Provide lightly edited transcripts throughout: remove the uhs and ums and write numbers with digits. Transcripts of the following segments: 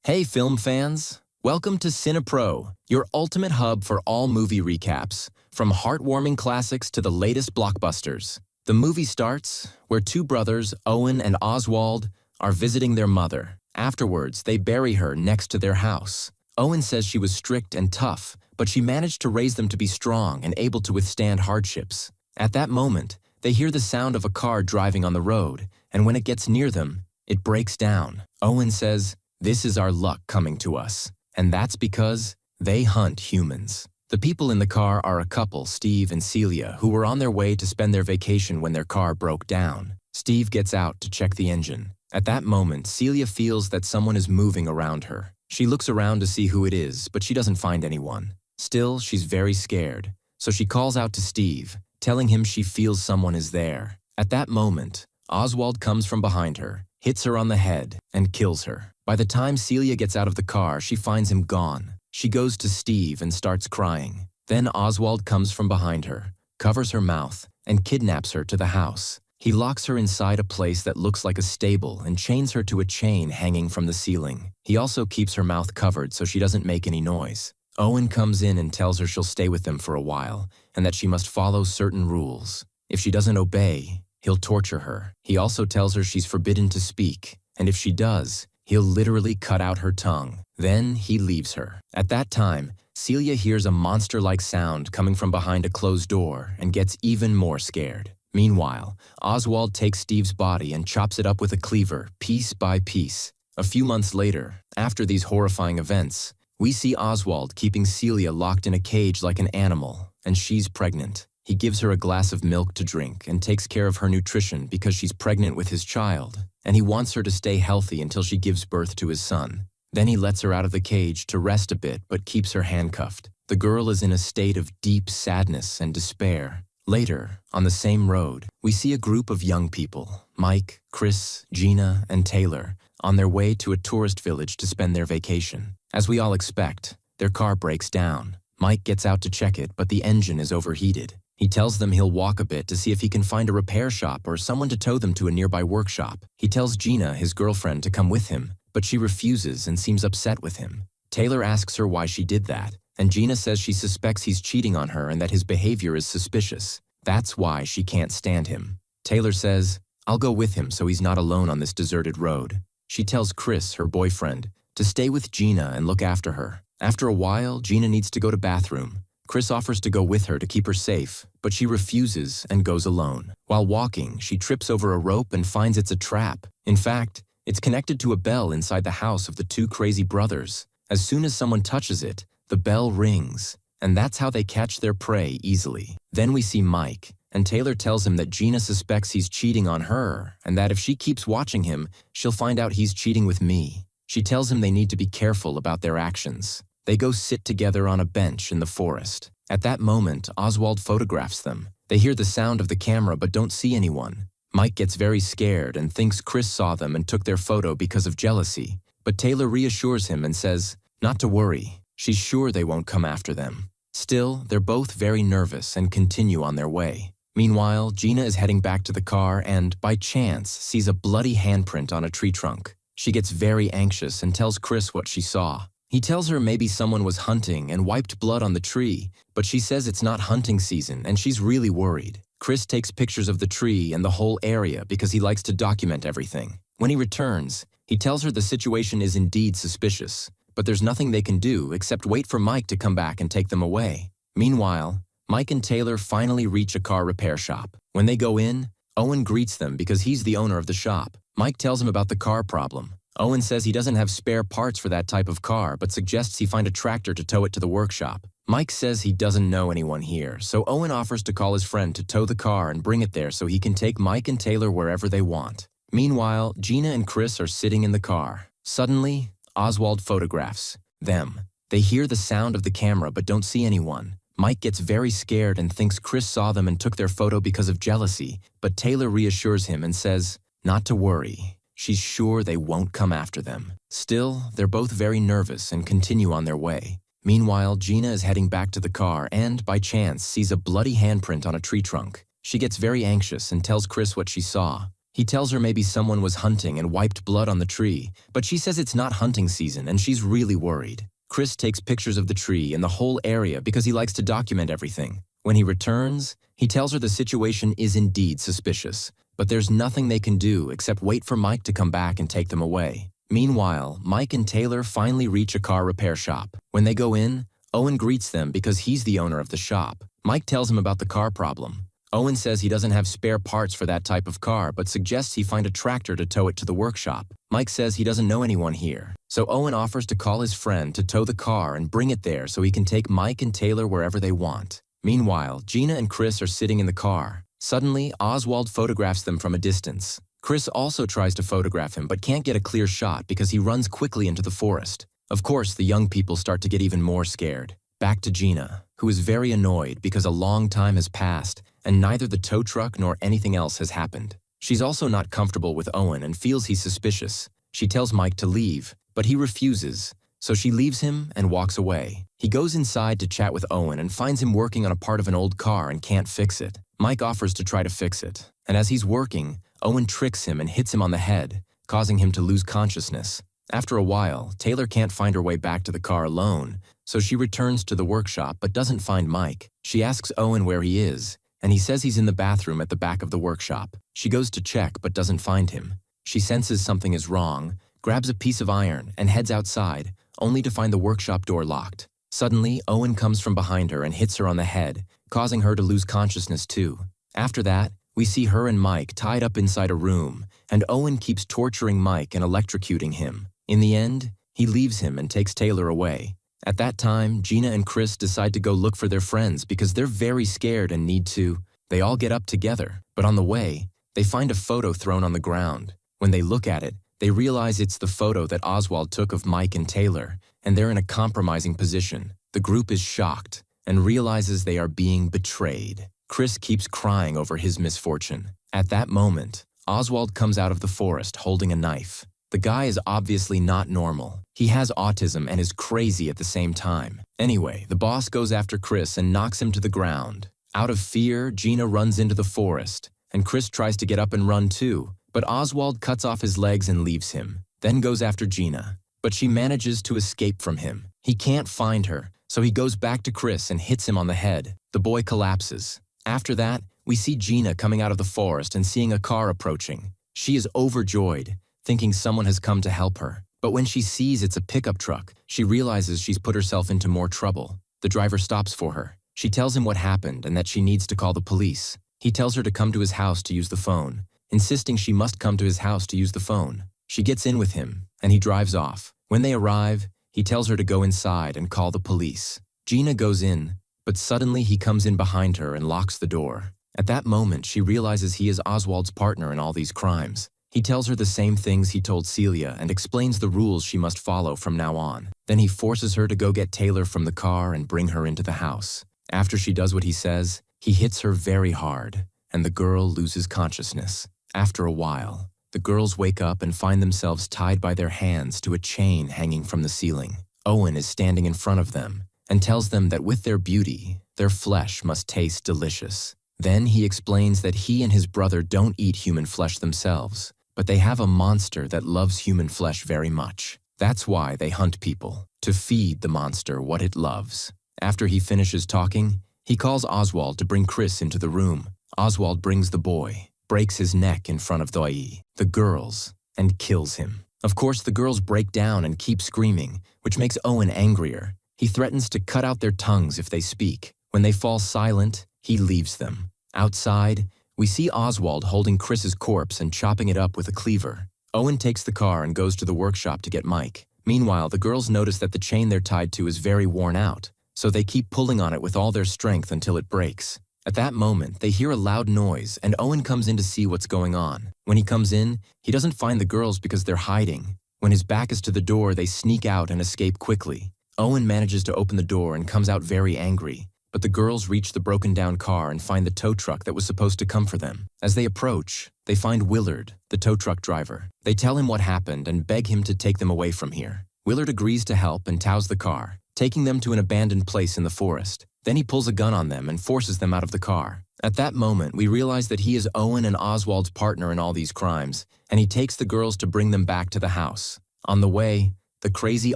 Hey film fans! Welcome to CINEPRO, your ultimate hub for all movie recaps, from heartwarming classics to the latest blockbusters. The movie starts where two brothers, Owen and Oswald, are visiting their mother. Afterwards, they bury her next to their house. Owen says she was strict and tough, but she managed to raise them to be strong and able to withstand hardships. At that moment, they hear the sound of a car driving on the road, and when it gets near them, it breaks down. Owen says, "This is our luck coming to us, and that's because they hunt humans." The people in the car are a couple, Steve and Celia, who were on their way to spend their vacation when their car broke down. Steve gets out to check the engine. At that moment, Celia feels that someone is moving around her. She looks around to see who it is, but she doesn't find anyone. Still, she's very scared, so she calls out to Steve, telling him she feels someone is there. At that moment, Oswald comes from behind her, hits her on the head, and kills her. By the time Celia gets out of the car, she finds him gone. She goes to Steve and starts crying. Then Oswald comes from behind her, covers her mouth, and kidnaps her to the house. He locks her inside a place that looks like a stable and chains her to a chain hanging from the ceiling. He also keeps her mouth covered so she doesn't make any noise. Owen comes in and tells her she'll stay with them for a while and that she must follow certain rules. If she doesn't obey, he'll torture her. He also tells her she's forbidden to speak, and if she does, he'll literally cut out her tongue. Then he leaves her. At that time, Celia hears a monster-like sound coming from behind a closed door and gets even more scared. Meanwhile, Oswald takes Steve's body and chops it up with a cleaver, piece by piece. A few months later, after these horrifying events, we see Oswald keeping Celia locked in a cage like an animal, and she's pregnant. He gives her a glass of milk to drink and takes care of her nutrition because she's pregnant with his child, and he wants her to stay healthy until she gives birth to his son. Then he lets her out of the cage to rest a bit but keeps her handcuffed. The girl is in a state of deep sadness and despair. Later, on the same road, we see a group of young people, Mike, Chris, Gina, and Taylor, on their way to a tourist village to spend their vacation. As we all expect, their car breaks down. Mike gets out to check it, but the engine is overheated. He tells them he'll walk a bit to see if he can find a repair shop or someone to tow them to a nearby workshop. He tells Gina, his girlfriend, to come with him, but she refuses and seems upset with him. Taylor asks her why she did that, and Gina says she suspects he's cheating on her and that his behavior is suspicious. That's why she can't stand him. Taylor says, "I'll go with him so he's not alone on this deserted road." She tells Chris, her boyfriend, to stay with Gina and look after her. After a while, Gina needs to go to bathroom. Chris offers to go with her to keep her safe, but she refuses and goes alone. While walking, she trips over a rope and finds it's a trap. In fact, it's connected to a bell inside the house of the two crazy brothers. As soon as someone touches it, the bell rings, and that's how they catch their prey easily. Then we see Mike, and Taylor tells him that Gina suspects he's cheating on her, and that if she keeps watching him, she'll find out he's cheating with me. She tells him they need to be careful about their actions. They go sit together on a bench in the forest. At that moment, Oswald photographs them. They hear the sound of the camera but don't see anyone. Mike gets very scared and thinks Chris saw them and took their photo because of jealousy. But Taylor reassures him and says, not to worry, she's sure they won't come after them. Still, they're both very nervous and continue on their way. Meanwhile, Gina is heading back to the car and, by chance, sees a bloody handprint on a tree trunk. She gets very anxious and tells Chris what she saw. He tells her maybe someone was hunting and wiped blood on the tree, but she says it's not hunting season and she's really worried. Chris takes pictures of the tree and the whole area because he likes to document everything. When he returns, he tells her the situation is indeed suspicious, but there's nothing they can do except wait for Mike to come back and take them away. Meanwhile, Mike and Taylor finally reach a car repair shop. When they go in, Owen greets them because he's the owner of the shop. Mike tells him about the car problem. Owen says he doesn't have spare parts for that type of car, but suggests he find a tractor to tow it to the workshop. Mike says he doesn't know anyone here, so Owen offers to call his friend to tow the car and bring it there so he can take Mike and Taylor wherever they want. Meanwhile, Gina and Chris are sitting in the car. Suddenly, Oswald photographs them. They hear the sound of the camera but don't see anyone. Mike gets very scared and thinks Chris saw them and took their photo because of jealousy, but Taylor reassures him and says, not to worry. She's sure they won't come after them. Still, they're both very nervous and continue on their way. Meanwhile, Gina is heading back to the car and, by chance, sees a bloody handprint on a tree trunk. She gets very anxious and tells Chris what she saw. He tells her maybe someone was hunting and wiped blood on the tree, but she says it's not hunting season and she's really worried. Chris takes pictures of the tree and the whole area because he likes to document everything. When he returns, he tells her the situation is indeed suspicious, but there's nothing they can do except wait for Mike to come back and take them away. Meanwhile, Mike and Taylor finally reach a car repair shop. When they go in, Owen greets them because he's the owner of the shop. Mike tells him about the car problem. Owen says he doesn't have spare parts for that type of car, but suggests he find a tractor to tow it to the workshop. Mike says he doesn't know anyone here, so Owen offers to call his friend to tow the car and bring it there so he can take Mike and Taylor wherever they want. Meanwhile, Gina and Chris are sitting in the car. Suddenly, Oswald photographs them from a distance. Chris also tries to photograph him but can't get a clear shot because he runs quickly into the forest. Of course, the young people start to get even more scared. Back to Gina, who is very annoyed because a long time has passed and neither the tow truck nor anything else has happened. She's also not comfortable with Owen and feels he's suspicious. She tells Mike to leave, but he refuses, so she leaves him and walks away. He goes inside to chat with Owen and finds him working on a part of an old car and can't fix it. Mike offers to try to fix it, and as he's working, Owen tricks him and hits him on the head, causing him to lose consciousness. After a while, Taylor can't find her way back to the car alone, so she returns to the workshop but doesn't find Mike. She asks Owen where he is, and he says he's in the bathroom at the back of the workshop. She goes to check but doesn't find him. She senses something is wrong, grabs a piece of iron, and heads outside, only to find the workshop door locked. Suddenly, Owen comes from behind her and hits her on the head, causing her to lose consciousness too. After that, we see her and Mike tied up inside a room, and Owen keeps torturing Mike and electrocuting him. In the end, he leaves him and takes Taylor away. At that time, Gina and Chris decide to go look for their friends because they're very scared and need to. They all get up together, but on the way, they find a photo thrown on the ground. When they look at it, they realize it's the photo that Oswald took of Mike and Taylor, and they're in a compromising position. The group is shocked and realizes they are being betrayed. Chris keeps crying over his misfortune. At that moment, Oswald comes out of the forest holding a knife. The guy is obviously not normal. He has autism and is crazy at the same time. Anyway, the boss goes after Chris and knocks him to the ground. Out of fear, Gina runs into the forest, and Chris tries to get up and run too, but Oswald cuts off his legs and leaves him, then goes after Gina. But she manages to escape from him. He can't find her, so he goes back to Chris and hits him on the head. The boy collapses. After that, we see Gina coming out of the forest and seeing a car approaching. She is overjoyed, thinking someone has come to help her. But when she sees it's a pickup truck, she realizes she's put herself into more trouble. The driver stops for her. She tells him what happened and that she needs to call the police. He tells her to come to his house to use the phone, insisting she must come to his house to use the phone. She gets in with him, and he drives off. When they arrive, he tells her to go inside and call the police. Gina goes in, but suddenly he comes in behind her and locks the door. At that moment, she realizes he is Oswald's partner in all these crimes. He tells her the same things he told Celia and explains the rules she must follow from now on. Then he forces her to go get Taylor from the car and bring her into the house. After she does what he says, he hits her very hard, and the girl loses consciousness. After a while, the girls wake up and find themselves tied by their hands to a chain hanging from the ceiling. Owen is standing in front of them and tells them that with their beauty, their flesh must taste delicious. Then he explains that he and his brother don't eat human flesh themselves, but they have a monster that loves human flesh very much. That's why they hunt people, to feed the monster what it loves. After he finishes talking, he calls Oswald to bring Chris into the room. Oswald brings the boy, breaks his neck in front of the girls, and kills him. Of course, the girls break down and keep screaming, which makes Owen angrier. He threatens to cut out their tongues if they speak. When they fall silent, he leaves them. Outside, we see Oswald holding Chris's corpse and chopping it up with a cleaver. Owen takes the car and goes to the workshop to get Mike. Meanwhile, the girls notice that the chain they're tied to is very worn out, so they keep pulling on it with all their strength until it breaks. At that moment, they hear a loud noise, and Owen comes in to see what's going on. When he comes in, he doesn't find the girls because they're hiding. When his back is to the door, they sneak out and escape quickly. Owen manages to open the door and comes out very angry, but the girls reach the broken-down car and find the tow truck that was supposed to come for them. As they approach, they find Willard, the tow truck driver. They tell him what happened and beg him to take them away from here. Willard agrees to help and tows the car, taking them to an abandoned place in the forest. Then he pulls a gun on them and forces them out of the car. At that moment, we realize that he is Owen and Oswald's partner in all these crimes, and he takes the girls to bring them back to the house. On the way, the crazy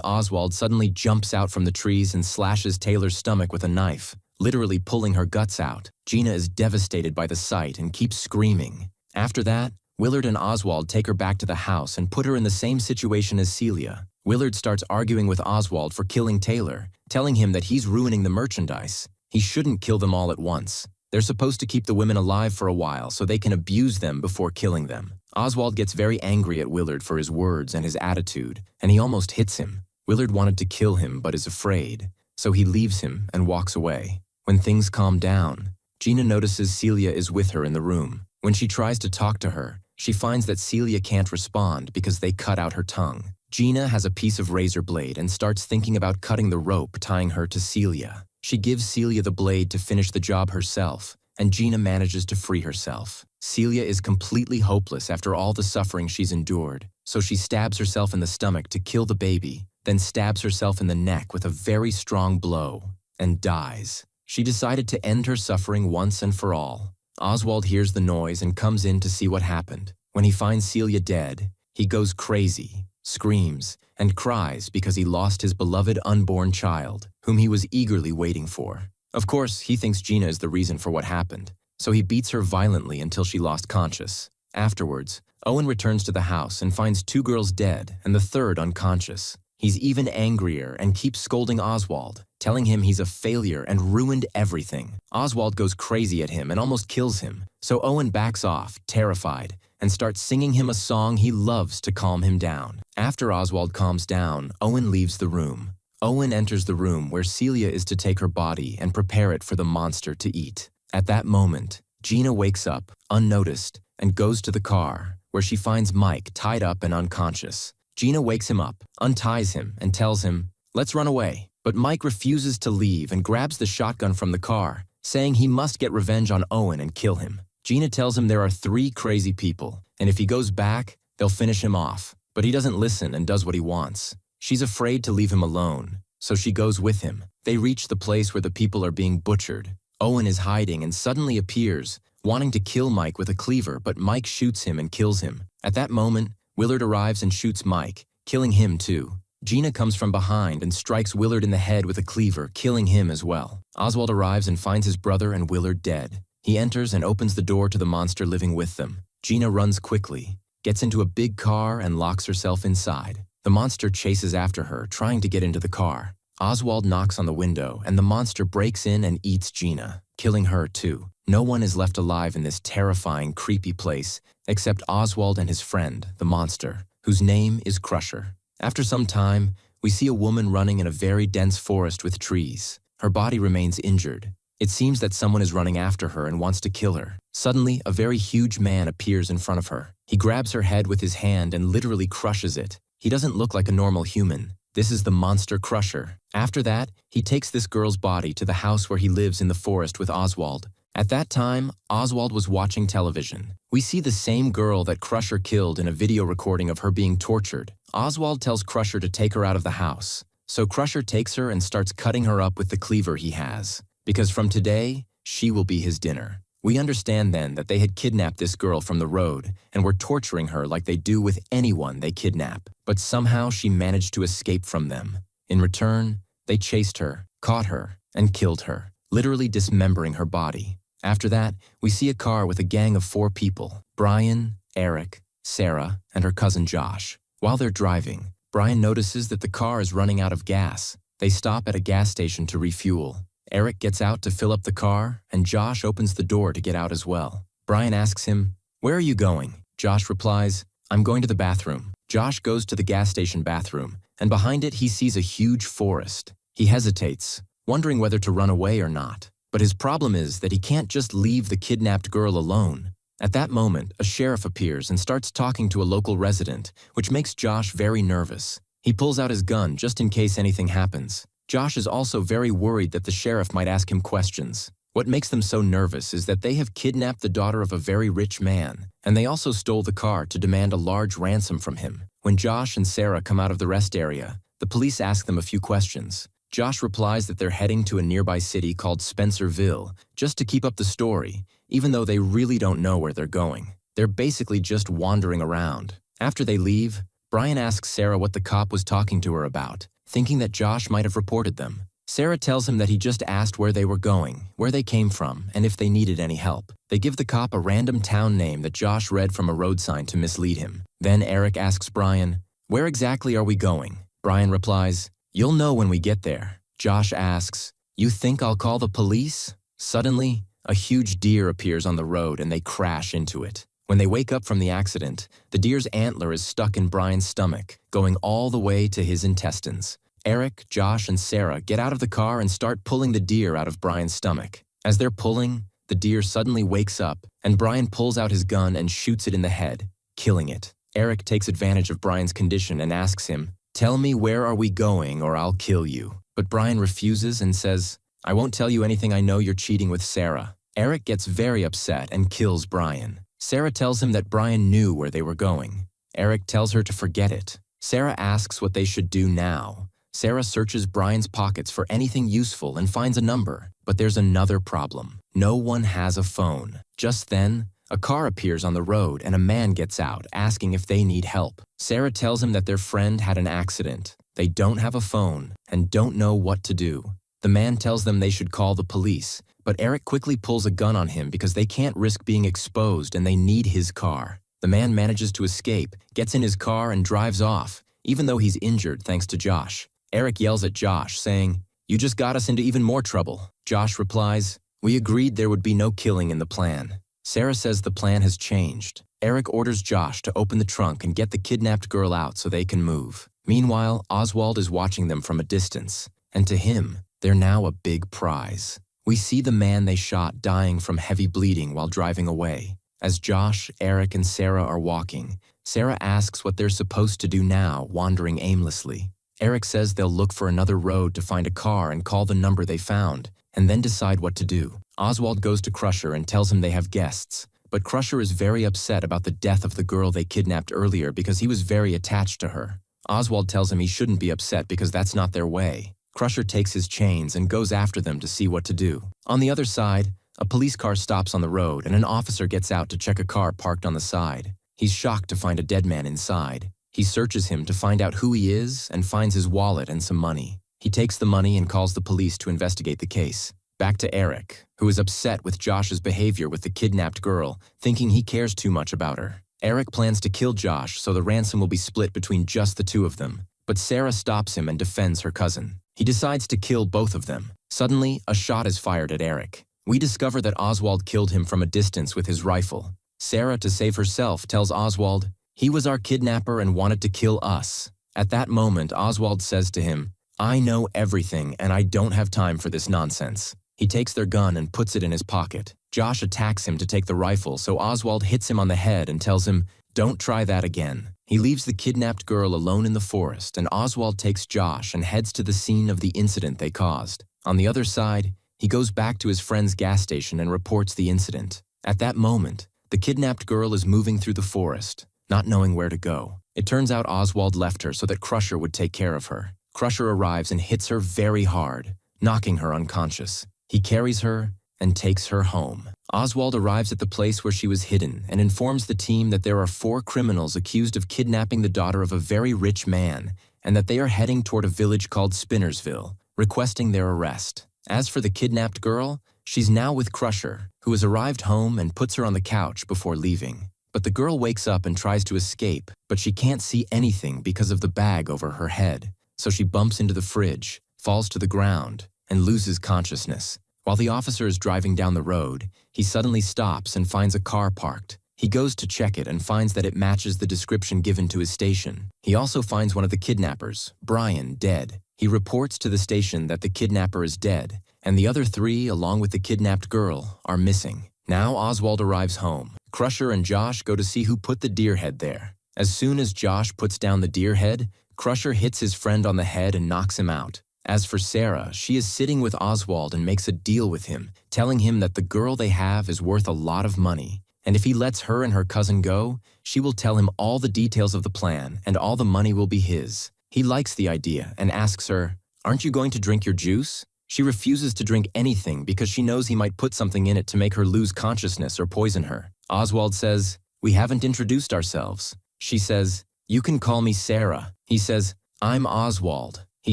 Oswald suddenly jumps out from the trees and slashes Taylor's stomach with a knife, literally pulling her guts out. Gina is devastated by the sight and keeps screaming. After that, Willard and Oswald take her back to the house and put her in the same situation as Celia. Willard starts arguing with Oswald for killing Taylor, telling him that he's ruining the merchandise. He shouldn't kill them all at once. They're supposed to keep the women alive for a while so they can abuse them before killing them. Oswald gets very angry at Willard for his words and his attitude, and he almost hits him. Willard wanted to kill him but is afraid, so he leaves him and walks away. When things calm down, Gina notices Celia is with her in the room. When she tries to talk to her, she finds that Celia can't respond because they cut out her tongue. Gina has a piece of razor blade and starts thinking about cutting the rope tying her to Celia. She gives Celia the blade to finish the job herself, and Gina manages to free herself. Celia is completely hopeless after all the suffering she's endured, so she stabs herself in the stomach to kill the baby, then stabs herself in the neck with a very strong blow, and dies. She decided to end her suffering once and for all. Oswald hears the noise and comes in to see what happened. When he finds Celia dead, he goes crazy, screams, and cries because he lost his beloved unborn child, whom he was eagerly waiting for. Of course, he thinks Gina is the reason for what happened, so he beats her violently until she lost conscious. Afterwards, Owen returns to the house and finds 2 girls dead and the third unconscious. He's even angrier and keeps scolding Oswald, telling him he's a failure and ruined everything. Oswald goes crazy at him and almost kills him, so Owen backs off, terrified, and starts singing him a song he loves to calm him down. After Oswald calms down, Owen leaves the room. Owen enters the room where Celia is to take her body and prepare it for the monster to eat. At that moment, Gina wakes up, unnoticed, and goes to the car, where she finds Mike tied up and unconscious. Gina wakes him up, unties him, and tells him, "Let's run away." But Mike refuses to leave and grabs the shotgun from the car, saying he must get revenge on Owen and kill him. Gina tells him there are 3 crazy people, and if he goes back, they'll finish him off. But he doesn't listen and does what he wants. She's afraid to leave him alone, so she goes with him. They reach the place where the people are being butchered. Owen is hiding and suddenly appears, wanting to kill Mike with a cleaver, but Mike shoots him and kills him. At that moment, Willard arrives and shoots Mike, killing him too. Gina comes from behind and strikes Willard in the head with a cleaver, killing him as well. Oswald arrives and finds his brother and Willard dead. He enters and opens the door to the monster living with them. Gina runs quickly, gets into a big car and locks herself inside. The monster chases after her, trying to get into the car. Oswald knocks on the window and the monster breaks in and eats Gina, killing her too. No one is left alive in this terrifying, creepy place except Oswald and his friend, the monster, whose name is Crusher. After some time, we see a woman running in a very dense forest with trees. Her body remains injured. It seems that someone is running after her and wants to kill her. Suddenly, a very huge man appears in front of her. He grabs her head with his hand and literally crushes it. He doesn't look like a normal human. This is the monster Crusher. After that, he takes this girl's body to the house where he lives in the forest with Oswald. At that time, Oswald was watching television. We see the same girl that Crusher killed in a video recording of her being tortured. Oswald tells Crusher to take her out of the house. So Crusher takes her and starts cutting her up with the cleaver he has. Because from today, she will be his dinner. We understand then that they had kidnapped this girl from the road and were torturing her like they do with anyone they kidnap. But somehow she managed to escape from them. In return, they chased her, caught her, and killed her, literally dismembering her body. After that, we see a car with a gang of 4 people, Brian, Eric, Sarah, and her cousin Josh. While they're driving, Brian notices that the car is running out of gas. They stop at a gas station to refuel. Eric gets out to fill up the car, and Josh opens the door to get out as well. Brian asks him, "Where are you going?" Josh replies, "I'm going to the bathroom." Josh goes to the gas station bathroom, and behind it he sees a huge forest. He hesitates, wondering whether to run away or not. But his problem is that he can't just leave the kidnapped girl alone. At that moment, a sheriff appears and starts talking to a local resident, which makes Josh very nervous. He pulls out his gun just in case anything happens. Josh is also very worried that the sheriff might ask him questions. What makes them so nervous is that they have kidnapped the daughter of a very rich man, and they also stole the car to demand a large ransom from him. When Josh and Sarah come out of the rest area, the police ask them a few questions. Josh replies that they're heading to a nearby city called Spencerville just to keep up the story, even though they really don't know where they're going. They're basically just wandering around. After they leave, Brian asks Sarah what the cop was talking to her about, thinking that Josh might have reported them. Sarah tells him that he just asked where they were going, where they came from, and if they needed any help. They give the cop a random town name that Josh read from a road sign to mislead him. Then Eric asks Brian, "Where exactly are we going?" Brian replies, "You'll know when we get there." Josh asks, "You think I'll call the police?" Suddenly, a huge deer appears on the road and they crash into it. When they wake up from the accident, the deer's antler is stuck in Brian's stomach, going all the way to his intestines. Eric, Josh, and Sarah get out of the car and start pulling the deer out of Brian's stomach. As they're pulling, the deer suddenly wakes up, and Brian pulls out his gun and shoots it in the head, killing it. Eric takes advantage of Brian's condition and asks him, "Tell me where are we going or I'll kill you." But Brian refuses and says, "I won't tell you anything, I know you're cheating with Sarah." Eric gets very upset and kills Brian. Sarah tells him that Brian knew where they were going. Eric tells her to forget it. Sarah asks what they should do now. Sarah searches Brian's pockets for anything useful and finds a number. But there's another problem. No one has a phone. Just then, a car appears on the road and a man gets out asking if they need help. Sarah tells him that their friend had an accident. They don't have a phone and don't know what to do. The man tells them they should call the police, but Eric quickly pulls a gun on him because they can't risk being exposed and they need his car. The man manages to escape, gets in his car and drives off, even though he's injured thanks to Josh. Eric yells at Josh, saying, "You just got us into even more trouble." Josh replies, "We agreed there would be no killing in the plan." Sarah says the plan has changed. Eric orders Josh to open the trunk and get the kidnapped girl out so they can move. Meanwhile, Oswald is watching them from a distance, and to him, they're now a big prize. We see the man they shot dying from heavy bleeding while driving away. As Josh, Eric, and Sarah are walking, Sarah asks what they're supposed to do now, wandering aimlessly. Eric says they'll look for another road to find a car and call the number they found, and then decide what to do. Oswald goes to Crusher and tells him they have guests, but Crusher is very upset about the death of the girl they kidnapped earlier because he was very attached to her. Oswald tells him he shouldn't be upset because that's not their way. Crusher takes his chains and goes after them to see what to do. On the other side, a police car stops on the road and an officer gets out to check a car parked on the side. He's shocked to find a dead man inside. He searches him to find out who he is and finds his wallet and some money. He takes the money and calls the police to investigate the case. Back to Eric, who is upset with Josh's behavior with the kidnapped girl, thinking he cares too much about her. Eric plans to kill Josh so the ransom will be split between just the two of them, but Sarah stops him and defends her cousin. He decides to kill both of them. Suddenly, a shot is fired at Eric. We discover that Oswald killed him from a distance with his rifle. Sarah, to save herself, tells Oswald, "He was our kidnapper and wanted to kill us." At that moment, Oswald says to him, "I know everything and I don't have time for this nonsense." He takes their gun and puts it in his pocket. Josh attacks him to take the rifle, so Oswald hits him on the head and tells him, "Don't try that again." He leaves the kidnapped girl alone in the forest, and Oswald takes Josh and heads to the scene of the incident they caused. On the other side, he goes back to his friend's gas station and reports the incident. At that moment, the kidnapped girl is moving through the forest, not knowing where to go. It turns out Oswald left her so that Crusher would take care of her. Crusher arrives and hits her very hard, knocking her unconscious. He carries her and takes her home. Oswald arrives at the place where she was hidden and informs the team that there are 4 criminals accused of kidnapping the daughter of a very rich man and that they are heading toward a village called Spinnersville, requesting their arrest. As for the kidnapped girl, she's now with Crusher, who has arrived home and puts her on the couch before leaving. But the girl wakes up and tries to escape, but she can't see anything because of the bag over her head. So she bumps into the fridge, falls to the ground, and loses consciousness. While the officer is driving down the road, he suddenly stops and finds a car parked. He goes to check it and finds that it matches the description given to his station. He also finds one of the kidnappers, Brian, dead. He reports to the station that the kidnapper is dead, and the other 3, along with the kidnapped girl, are missing. Now Oswald arrives home. Crusher and Josh go to see who put the deer head there. As soon as Josh puts down the deer head, Crusher hits his friend on the head and knocks him out. As for Sarah, she is sitting with Oswald and makes a deal with him, telling him that the girl they have is worth a lot of money, and if he lets her and her cousin go, she will tell him all the details of the plan and all the money will be his. He likes the idea and asks her, "Aren't you going to drink your juice?" She refuses to drink anything because she knows he might put something in it to make her lose consciousness or poison her. Oswald says, "We haven't introduced ourselves." She says, "You can call me Sarah." He says, "I'm Oswald." He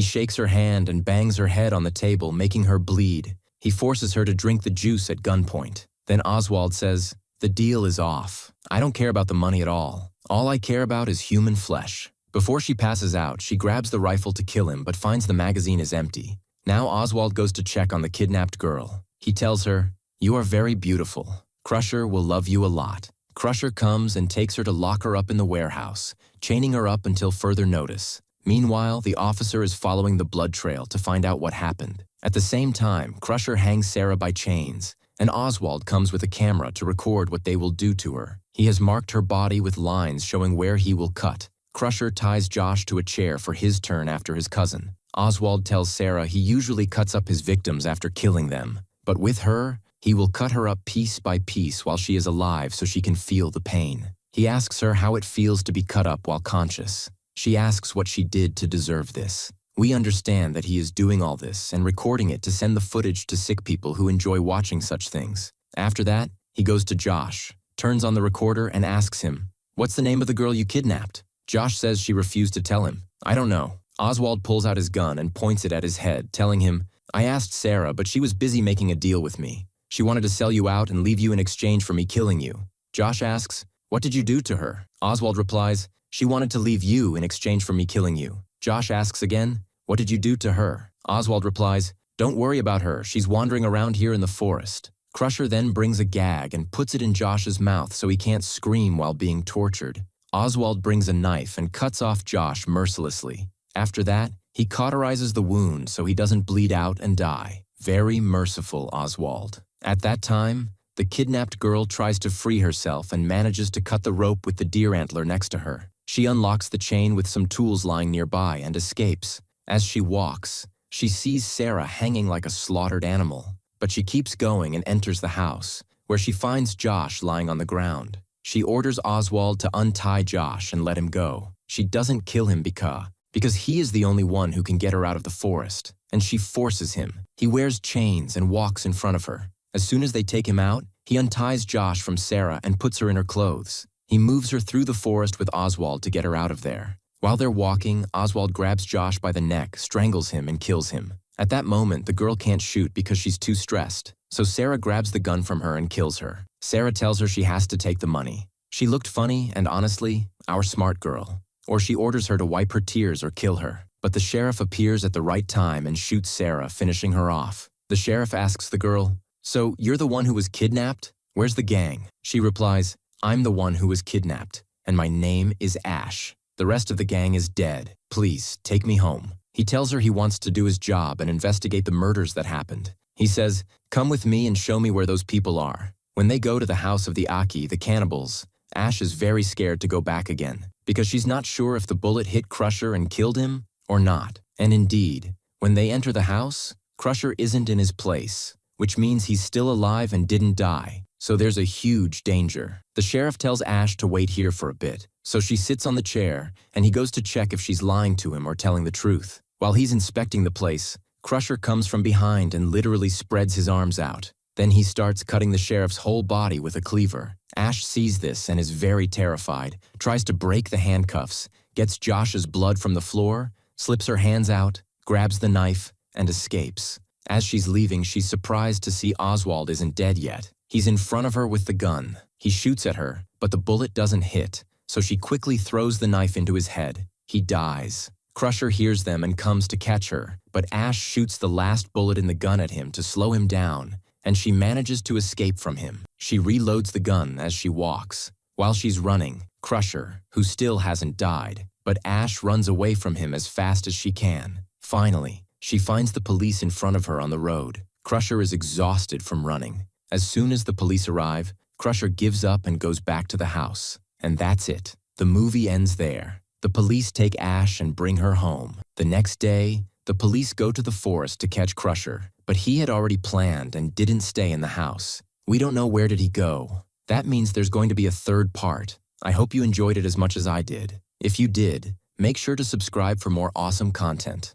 shakes her hand and bangs her head on the table, making her bleed. He forces her to drink the juice at gunpoint. Then Oswald says, "The deal is off. I don't care about the money at all. All I care about is human flesh." Before she passes out, she grabs the rifle to kill him but finds the magazine is empty. Now Oswald goes to check on the kidnapped girl. He tells her, "You are very beautiful. Crusher will love you a lot." Crusher comes and takes her to lock her up in the warehouse, chaining her up until further notice. Meanwhile, the officer is following the blood trail to find out what happened. At the same time, Crusher hangs Sarah by chains, and Oswald comes with a camera to record what they will do to her. He has marked her body with lines showing where he will cut. Crusher ties Josh to a chair for his turn after his cousin. Oswald tells Sarah he usually cuts up his victims after killing them, but with her, he will cut her up piece by piece while she is alive so she can feel the pain. He asks her how it feels to be cut up while conscious. She asks what she did to deserve this. We understand that he is doing all this and recording it to send the footage to sick people who enjoy watching such things. After that, he goes to Josh, turns on the recorder and asks him, "What's the name of the girl you kidnapped?" Josh says she refused to tell him. "I don't know." Oswald pulls out his gun and points it at his head, telling him, "I asked Sarah, but she was busy making a deal with me. She wanted to sell you out and leave you in exchange for me killing you." Josh asks, "What did you do to her?" Oswald replies, "She wanted to leave you in exchange for me killing you." Josh asks again, "What did you do to her?" Oswald replies, "Don't worry about her, she's wandering around here in the forest." Crusher then brings a gag and puts it in Josh's mouth so he can't scream while being tortured. Oswald brings a knife and cuts off Josh mercilessly. After that, he cauterizes the wound so he doesn't bleed out and die. Very merciful, Oswald. At that time, the kidnapped girl tries to free herself and manages to cut the rope with the deer antler next to her. She unlocks the chain with some tools lying nearby and escapes. As she walks, she sees Sarah hanging like a slaughtered animal, but she keeps going and enters the house, where she finds Josh lying on the ground. She orders Oswald to untie Josh and let him go. She doesn't kill him because he is the only one who can get her out of the forest, and she forces him. He wears chains and walks in front of her. As soon as they take him out, he unties Josh from Sarah and puts her in her clothes. He moves her through the forest with Oswald to get her out of there. While they're walking, Oswald grabs Josh by the neck, strangles him, and kills him. At that moment, the girl can't shoot because she's too stressed, so Sarah grabs the gun from her and kills her. Sarah tells her she has to take the money. She looked funny and honestly, our smart girl. Or she orders her to wipe her tears or kill her. But the sheriff appears at the right time and shoots Sarah, finishing her off. The sheriff asks the girl, "So, you're the one who was kidnapped? Where's the gang?" She replies, "I'm the one who was kidnapped, and my name is Ash. The rest of the gang is dead. Please, take me home." He tells her he wants to do his job and investigate the murders that happened. He says, "Come with me and show me where those people are." When they go to the house of the Aki, the cannibals, Ash is very scared to go back again, because she's not sure if the bullet hit Crusher and killed him or not. And indeed, when they enter the house, Crusher isn't in his place, which means he's still alive and didn't die. So there's a huge danger. The sheriff tells Ash to wait here for a bit, so she sits on the chair, and he goes to check if she's lying to him or telling the truth. While he's inspecting the place, Crusher comes from behind and literally spreads his arms out. Then he starts cutting the sheriff's whole body with a cleaver. Ash sees this and is very terrified, tries to break the handcuffs, gets Josh's blood from the floor, slips her hands out, grabs the knife, and escapes. As she's leaving, she's surprised to see Oswald isn't dead yet. He's in front of her with the gun. He shoots at her, but the bullet doesn't hit, so she quickly throws the knife into his head. He dies. Crusher hears them and comes to catch her, but Ash shoots the last bullet in the gun at him to slow him down, and she manages to escape from him. She reloads the gun as she walks. While she's running, Crusher, who still hasn't died, but Ash runs away from him as fast as she can. Finally, she finds the police in front of her on the road. Crusher is exhausted from running. As soon as the police arrive, Crusher gives up and goes back to the house. And that's it. The movie ends there. The police take Ash and bring her home. The next day, the police go to the forest to catch Crusher, but he had already planned and didn't stay in the house. We don't know where did he go. That means there's going to be a third part. I hope you enjoyed it as much as I did. If you did, make sure to subscribe for more awesome content.